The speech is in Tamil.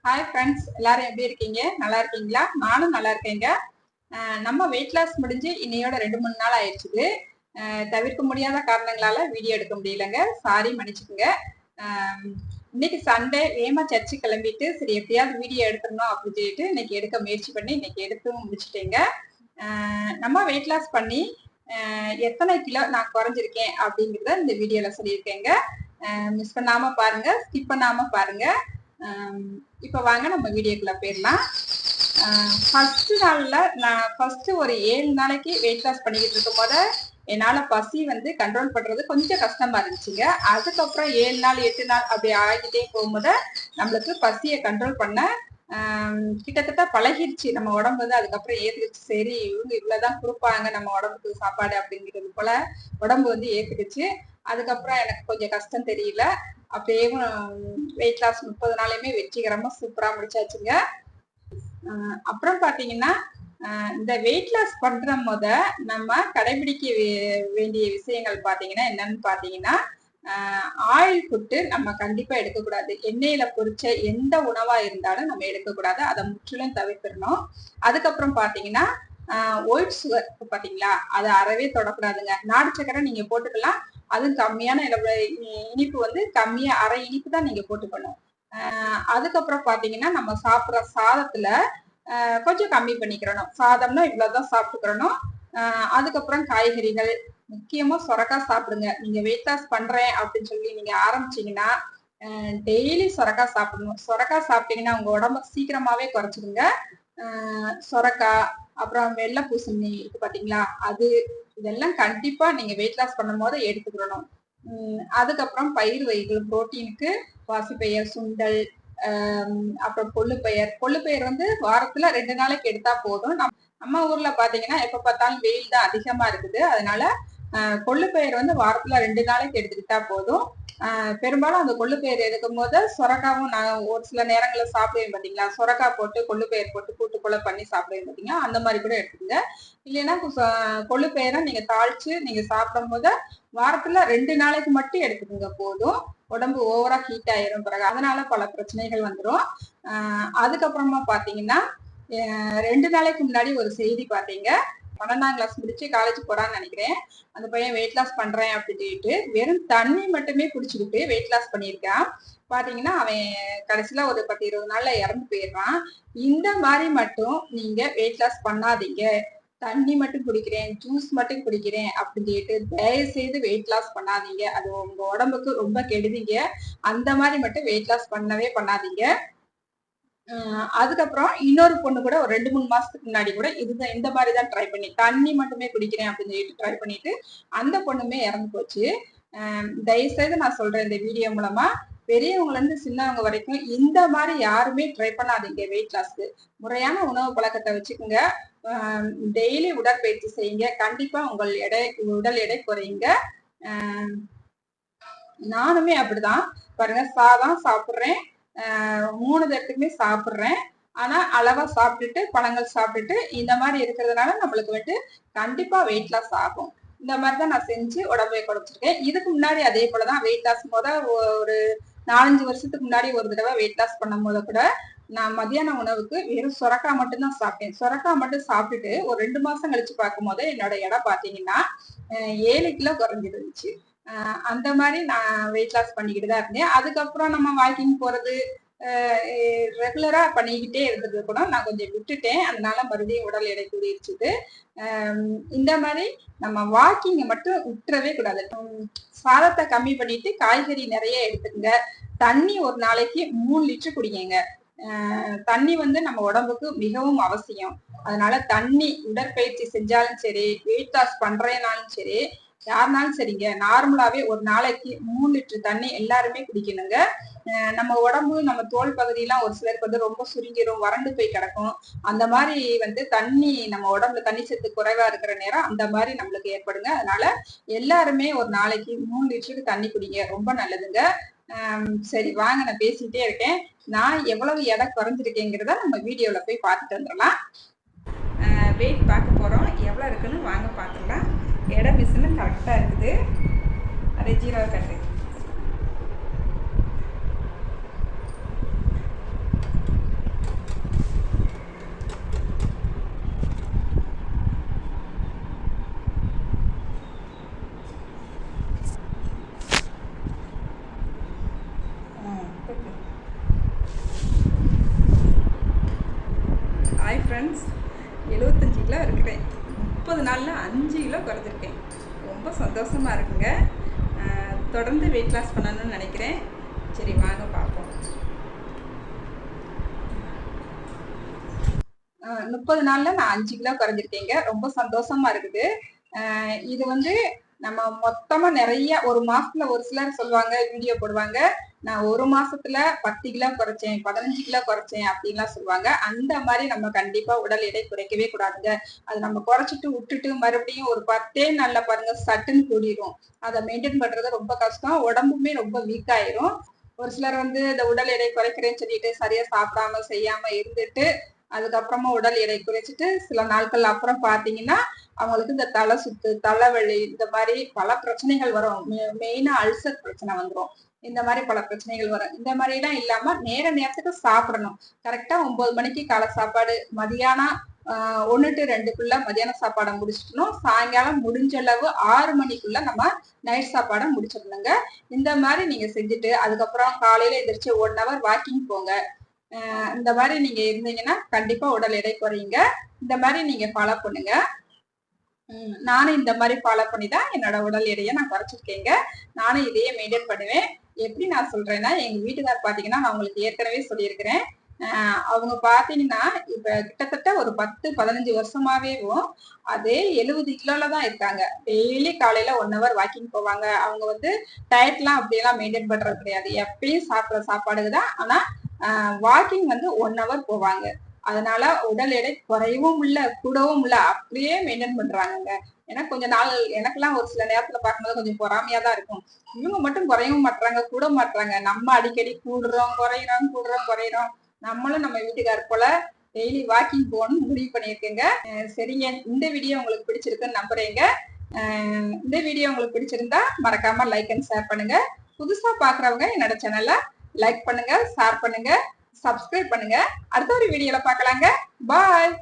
ஹாய் ஃப்ரெண்ட்ஸ், எல்லாரும் எப்படி இருக்கீங்க? நல்லா இருக்கீங்களா? நானும் நல்லா இருக்கேங்க. நம்ம வெயிட் லாஸ் முடிஞ்சு இன்னையோட 2-3 நாள் ஆயிடுச்சுது. தவிர்க்க முடியாத காரணங்களால வீடியோ எடுக்க முடியலங்க. சாரி, மன்னிச்சுக்கோங்க. இன்னைக்கு சண்டே, வேகமா சர்ச்சு கிளம்பிட்டு சரி எப்படியாவது வீடியோ எடுத்துடணும் அப்படின்னு சொல்லிட்டு இன்னைக்கு எடுக்க முயற்சி பண்ணி இன்னைக்கு எடுத்தும் முடிச்சுட்டேங்க. நம்ம வெயிட் லாஸ் பண்ணி எத்தனை கிலோ நான் குறைஞ்சிருக்கேன் அப்படிங்கிறத இந்த வீடியோல சொல்லியிருக்கேங்க. மிஸ் பண்ணாம பாருங்க, ஸ்கிப் பண்ணாம பாருங்க. இப்போ வாங்க நம்ம வீடியோக்குள்ள போயிடலாம். ஃபர்ஸ்ட் நாள்ல நான் ஒரு 7 நாளைக்கு வெயிட் லாஸ் பண்ணிக்கிட்டு இருக்கும் போது என்னால பசி வந்து கண்ட்ரோல் பண்றது கொஞ்சம் கஷ்டமா இருந்துச்சுங்க. அதுக்கப்புறம் 7 நாள் 8 நாள் அப்படி ஆகிட்டே போகும்போது நம்மளுக்கு பசியை கண்ட்ரோல் பண்ண கிட்டத்தட்ட பழகிடுச்சு. நம்ம உடம்பு வந்து அதுக்கப்புறம் ஏத்துக்குச்சு. சரி, இவங்க இவ்வளவுதான் கொடுப்பாங்க நம்ம உடம்புக்கு சாப்பாடு அப்படிங்கிறது போல உடம்பு வந்து ஏத்துக்குச்சு. அதுக்கப்புறம் எனக்கு கொஞ்சம் கஷ்டம் தெரியல. அப்படியே வெயிட் லாஸ் 30 நாளையுமே வெற்றிகரமா சூப்பரா முடிச்சாச்சுங்க. அப்புறம் பாத்தீங்கன்னா, இந்த வெயிட் லாஸ் பண்ற போத நம்ம கடைபிடிக்க வேண்டிய விஷயங்கள் பாத்தீங்கன்னா என்னன்னு பாத்தீங்கன்னா, ஆயில் ஃபுட்டு நம்ம கண்டிப்பா எடுக்கக்கூடாது. எண்ணெயில பொரிச்ச எந்த உணவா இருந்தாலும் நம்ம எடுக்கக்கூடாது. அதை முற்றிலும் தவிர்த்திடணும். அதுக்கப்புறம் பாத்தீங்கன்னா, ஒயிட் சுகர் பாத்தீங்களா, அதை அறவே தொடக்கூடாதுங்க. நாட்டு சக்கரை நீங்க போட்டுக்கலாம். அதுவும் கம்மியான இனிப்பு வந்து கம்மியா அரை இனிப்பு தான் நீங்க போட்டுக்கணும். அதுக்கப்புறம் பாத்தீங்கன்னா, நம்ம சாப்பிட்ற சாதத்துல கொஞ்சம் கம்மி பண்ணிக்கிறணும். சாதம்னா இவ்வளவுதான் சாப்பிட்டுக்கிறணும். அதுக்கப்புறம் காய்கறிகள், முக்கியமா சொரக்காய் சாப்பிடுங்க. நீங்க வெயிட் லாஸ் பண்றேன் அப்படின்னு சொல்லி நீங்க ஆரம்பிச்சீங்கன்னா டெய்லி சொரக்காய் சாப்பிடணும். சொரக்காய் சாப்பிட்டீங்கன்னா உங்க உடம்ப சீக்கிரமாவே குறைச்சிடுங்க. சொரக்காய், அப்புறம் வெள்ளை பூசணி இருக்கு பாத்தீங்களா, அது இதெல்லாம் கண்டிப்பா நீங்க வெயிட் லாஸ் பண்ணும் போது எடுத்துக்கிறணும். அதுக்கப்புறம் பயிர் வகைகள் புரோட்டீனுக்கு பாசிப்பயிர், சுண்டல், அப்புறம் கொள்ளுப்பயிர் வந்து வாரத்துல 2 நாளைக்கு எடுத்தா போதும். நம்ம ஊர்ல பாத்தீங்கன்னா எப்ப பார்த்தாலும் வெயில் தான் அதிகமா இருக்குது. அதனால கொள்ளுப்பயிர் வந்து வாரத்துல 2 நாளைக்கு எடுத்துக்கிட்டா போதும். பெரும்பாலும் அந்த கொள்ளுப்பயிர் எடுக்கும் போது சொரக்காவும் நான் ஒரு சில நேரங்களில் சாப்பிடுவேன் பாத்தீங்களா, சொரக்காய் போட்டு கொள்ளுப்பயிர் போட்டு கூட்டுக்குள்ள பண்ணி சாப்பிடுவேன் பாத்தீங்களா, அந்த மாதிரி கூட எடுத்துக்கங்க. இல்லைன்னா கொள்ளுப்பயிரை நீங்க தாளிச்சு நீங்க சாப்பிடும் போது வாரத்துல 2 நாளைக்கு மட்டும் எடுத்துக்கோங்க போதும். உடம்பு ஓவரா ஹீட் ஆயிரும் பிறகு, அதனால பல பிரச்சனைகள் வந்துடும். அதுக்கப்புறமா பாத்தீங்கன்னா 2 நாளைக்கு முன்னாடி ஒரு செய்தி பாத்தீங்க. 12ஆம் கிளாஸ் முடிச்சு காலேஜ் போறான்னு நினைக்கிறேன். அந்த பையன் வெயிட் லாஸ் பண்றேன் அப்படின்னு சொல்லிட்டு வெறும் தண்ணி மட்டுமே குடிச்சுக்கிட்டு வெயிட் லாஸ் பண்ணியிருக்கான். பாத்தீங்கன்னா அவன் கடைசியில ஒரு 10-20 நாள்ல இறந்து போயிடுறான். இந்த மாதிரி மட்டும் நீங்க வெயிட் லாஸ் பண்ணாதீங்க. தண்ணி மட்டும் குடிக்கிறேன், ஜூஸ் மட்டும் குடிக்கிறேன் அப்படின்னு சொல்லிட்டு தயவு செய்து வெயிட் லாஸ் பண்ணாதீங்க. அது உங்க உடம்புக்கு ரொம்ப கெடுதிங்க. அந்த மாதிரி மட்டும் வெயிட் லாஸ் பண்ணவே பண்ணாதீங்க. அதுக்கப்புறம் இன்னொரு பொண்ணு கூட ஒரு 2-3 மாசத்துக்கு முன்னாடி கூட இதுதான் இந்த மாதிரிதான் ட்ரை பண்ணி தண்ணி மட்டுமே குடிக்கிறேன் அப்படின்னு சொல்லிட்டு ட்ரை பண்ணிட்டு அந்த பொண்ணுமே இறந்து போச்சு. தயவுசெய்து நான் சொல்றேன் இந்த வீடியோ மூலமா, பெரியவங்கல இருந்து சின்னவங்க வரைக்கும் இந்த மாதிரி யாருமே ட்ரை பண்ணாதீங்க. வெயிட் லாஸ்க்கு முறையான உணவு பழக்கத்தை வச்சுக்கோங்க. டெய்லி உடற்பயிற்சி செய்யுங்க. கண்டிப்பா உங்கள் உடல் எடை குறையுங்க. நானுமே அப்படிதான் பாருங்க, சாதம் சாப்பிடுறேன், 3 தட்டுக்குமே சாப்பிடுறேன். ஆனா அளவா சாப்பிட்டுட்டு பழங்கள் சாப்பிட்டுட்டு இந்த மாதிரி இருக்கிறதுனால நம்மளுக்கு வந்து கண்டிப்பா வெயிட் லாஸ் ஆகும். இந்த மாதிரிதான் நான் செஞ்சு உடம்பை குறைச்சிருக்கேன். இதுக்கு முன்னாடி அதே போலதான் வெயிட் லாஸ் போத ஒரு 4-5 வருஷத்துக்கு முன்னாடி ஒரு தடவை வெயிட் லாஸ் பண்ணும் போத கூட நான் மதியான உணவுக்கு வெறும் சொரக்காய் மட்டும்தான் சாப்பிட்டேன். சொரக்காய் மட்டும் சாப்பிட்டுட்டு ஒரு 2 மாசம் கழிச்சு பார்க்கும் போது என்னோட எடை பாத்தீங்கன்னா 7 கிலோ குறைஞ்சிருந்துச்சு. அந்த மாதிரி நான் வெயிட் லாஸ் பண்ணிக்கிட்டு தான் இருந்தேன். அதுக்கப்புறம் நம்ம வாக்கிங் போறது ரெகுலரா பண்ணிக்கிட்டே இருந்தது கூட நான் கொஞ்சம் விட்டுட்டேன். அதனால மறுபடியும் உடல் எடை கூடிருச்சுது. இந்த மாதிரி நம்ம வாக்கிங்கை மட்டும் விட்டுறவே கூடாது. சாதத்தை கம்மி பண்ணிட்டு காய்கறி நிறைய எடுத்துக்கங்க. தண்ணி ஒரு நாளைக்கு 3 லிட்டர் குடிங்க. தண்ணி வந்து நம்ம உடம்புக்கு மிகவும் அவசியம். அதனால தண்ணி உடற்பயிற்சி செஞ்சாலும் சரி, வெயிட் லாஸ் பண்றேனாலும் சரி, யாருனாலும் சரிங்க, நார்மலாவே ஒரு நாளைக்கு 3 லிட்டர் தண்ணி எல்லாருமே குடிக்கணுங்க. நம்ம உடம்பு, நம்ம தோல் பகுதியெல்லாம் ஒரு சிலருக்கு வந்து ரொம்ப சுருங்கிரும், வறண்டு போய் கிடக்கும். அந்த மாதிரி வந்து தண்ணி நம்ம உடம்புல தண்ணி சத்து குறைவா இருக்கிற நேரம் அந்த மாதிரி நம்மளுக்கு ஏற்படுங்க. அதனால எல்லாருமே ஒரு நாளைக்கு 3 லிட்டருக்கு தண்ணி குடிங்க, ரொம்ப நல்லதுங்க. சரி வாங்க, நான் பேசிட்டே இருக்கேன். நான் எவ்வளவு எடை குறைஞ்சிருக்கேங்கிறத நம்ம வீடியோல போய் பார்த்துட்டு வந்துடலாம். வெயிட் பார்க்க போறோம், எவ்வளவு இருக்குன்னு வாங்க பார்த்துடலாம். எடை மிஷினு கரெக்டா இருக்குது. அதே 0 கட்டு ஃப்ரெண்ட்ஸ், 75 கிலோ இருக்கிறேன். 30 நாளில் 5 கிலோ குறைஞ்சிருக்கேன். ரொம்ப சந்தோஷமாக இருக்குங்க. தொடர்ந்து வெயிட் லாஸ் பண்ணணும்னு நினைக்கிறேன். சரி வாங்க பார்ப்போம். 30 நாளில் நான் 5 கிலோ குறைஞ்சிருக்கேங்க. ரொம்ப சந்தோஷமாக இருக்குது. இது வந்து நம்ம மொத்தமா நிறைய ஒரு மாசத்துல ஒரு சிலர் சொல்லுவாங்க, வீடியோ போடுவாங்க, நான் ஒரு மாசத்துல 10 கிலோ குறைச்சேன், 15 கிலோ குறைச்சேன் அப்படின்லாம் சொல்லுவாங்க. அந்த மாதிரி நம்ம கண்டிப்பா உடல் எடை குறைக்கவே கூடாதுங்க. அது நம்ம குறைச்சிட்டு விட்டுட்டு மறுபடியும் ஒரு 10 நாள்ல பாருங்க சட்டுன்னு கூடிரும். அதை மெயின்டைன் பண்றது ரொம்ப கஷ்டம். உடம்புமே ரொம்ப வீக் ஆயிரும். ஒரு சிலர் வந்து இந்த உடல் எடை குறைக்கிறேன்னு சொல்லிட்டு சரியா சாப்பிடாம செய்யாம இருந்துட்டு அதுக்கப்புறமா உடல் எடை குறைச்சிட்டு சில நாட்கள் அப்புறம் பாத்தீங்கன்னா அவங்களுக்கு இந்த தலை சுத்து, தலைவலி, இந்த மாதிரி பல பிரச்சனைகள் வரும். மெயினா அல்சர் பிரச்சனை வந்துடும். இந்த மாதிரி பல பிரச்சனைகள் வரும். இந்த மாதிரி எல்லாம் இல்லாம நேரத்துக்கு சாப்பிடணும். கரெக்டா 9 மணிக்கு காலை சாப்பாடு, மதியானம் 1 to 2க்குள்ள மதியான சாப்பாடை முடிச்சிடணும். சாயங்காலம் முடிஞ்ச அளவு 6 மணிக்குள்ள நம்ம நைட் சாப்பாடை முடிச்சிடணுங்க. இந்த மாதிரி நீங்க செஞ்சுட்டு அதுக்கப்புறம் காலையில எந்திரிச்சு 1 hour வாக்கிங் போங்க. இந்த மாதிரி நீங்க இருந்தீங்கன்னா கண்டிப்பா உடல் எடை குறையுங்க. இந்த மாதிரி நீங்க ஃபாலோ பண்ணுங்க. நானும் இந்த மாதிரி ஃபாலோ பண்ணி தான் என்னோட உடல் எடையை நான் குறைச்சிருக்கேங்க. நானும் இதையே மெயின்டைன் பண்ணுவேன். எப்படி நான் சொல்றேன்னா, எங்க வீட்டுக்கார் பாத்தீங்கன்னா நான் உங்களுக்கு ஏற்கனவே சொல்லியிருக்கிறேன். அவங்க பாத்தீங்கன்னா இப்ப கிட்டத்தட்ட ஒரு 10-15 வருஷமாவேவும் அதே 70 கிலோல தான் இருக்காங்க. டெய்லி காலையில 1 hour வாக்கிங் போவாங்க. அவங்க வந்து டயட்லாம் அப்படியெல்லாம் மெயின்டைன் பண்றது கிடையாது. எப்பயும் சாப்பிட்ற சாப்பாடுக்கு தான். ஆனா வாக்கிங் வந்து 1 hour போவாங்க. அதனால உடல் எடை குறையவும் இல்ல, கூடவும் இல்ல, அப்படியே மெயின்டைன் பண்றாங்க. ஏன்னா கொஞ்ச நாள் எனக்கெல்லாம் ஒரு சில நேரத்துல பார்க்கும்போது கொஞ்சம் பொறாமையா தான் இருக்கும். இவங்க மட்டும் குறையவும் மாட்டாங்க, கூட மாட்டாங்க. நம்ம அடிக்கடி கூடுறோம் குறையிறோம். நம்மளும் நம்ம வீட்டுக்கார் போல டெய்லி வாக்கிங் போகணும்னு முடிவு பண்ணியிருக்கேங்க. சரிங்க, இந்த வீடியோ உங்களுக்கு பிடிச்சிருக்குன்னு நம்புறேங்க. இந்த வீடியோ உங்களுக்கு பிடிச்சிருந்தா மறக்காம லைக் அண்ட் ஷேர் பண்ணுங்க. புதுசா பாக்குறவங்க என்னோட சேனலை லைக் பண்ணுங்க, ஷேர் பண்ணுங்க, சப்ஸ்கிரைப் பண்ணுங்க. அடுத்த ஒரு வீடியோல பார்க்கலாங்க. பாய்.